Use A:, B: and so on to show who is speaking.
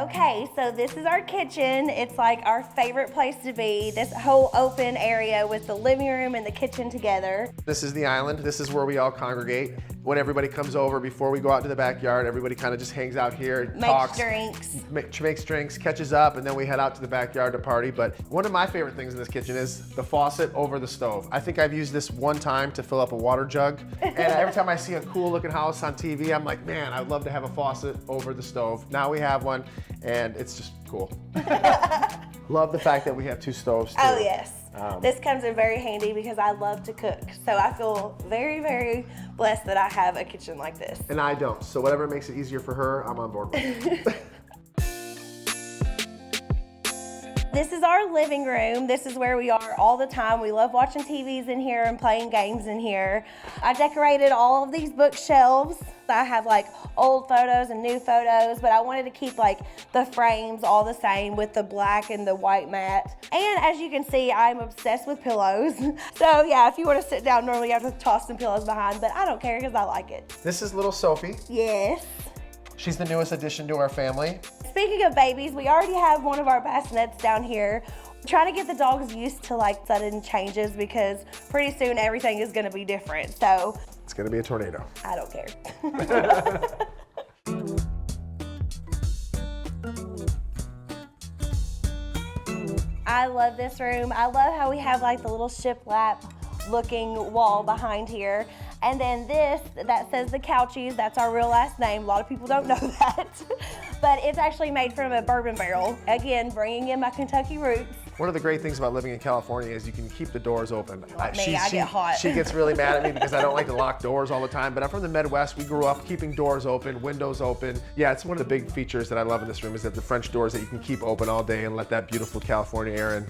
A: Okay, so this is our kitchen. It's like our favorite place to be. This whole open area with the living room and the kitchen together.
B: This is the island. This is where we all congregate. When everybody comes over, before we go out to the backyard, everybody kind of just hangs out here, talks, makes drinks, catches up, and then we head out to the backyard to party. But one of my favorite things in this kitchen is the faucet over the stove. I think I've used this one time to fill up a water jug, and every time I see a cool looking house on TV, I'm like, man, I'd love to have a faucet over the stove. Now we have one, and it's just cool. Love the fact that we have 2 stoves too.
A: Oh yes. This comes in very handy because I love to cook. So I feel very, very blessed that I have a kitchen like this.
B: And I don't. So whatever makes it easier for her, I'm on board with.
A: This is our living room. This is where we are all the time. We love watching TVs in here and playing games in here. I decorated all of these bookshelves. I have like old photos and new photos, but I wanted to keep like the frames all the same with the black and the white mat. And as you can see, I'm obsessed with pillows. So yeah, if you want to sit down, normally you have to toss some pillows behind, but I don't care because I like it.
B: This is little Sophie.
A: Yes.
B: She's the newest addition to our family.
A: Speaking of babies, we already have one of our bassinets down here. Trying to get the dogs used to like sudden changes because pretty soon everything is going to be different. So
B: it's going to be a tornado.
A: I don't care. I love this room. I love how we have like the little shiplap looking wall behind here. And then this, that says the Couchies, that's our real last name. A lot of people don't know that. But it's actually made from a bourbon barrel. Again, bringing in my Kentucky roots.
B: One of the great things about living in California is you can keep the doors open.
A: I get hot.
B: She gets really mad at me because I don't like to lock doors all the time, but I'm from the Midwest. We grew up keeping doors open, windows open. Yeah, it's one of the big features that I love in this room is that the French doors that you can keep open all day and let that beautiful California air in.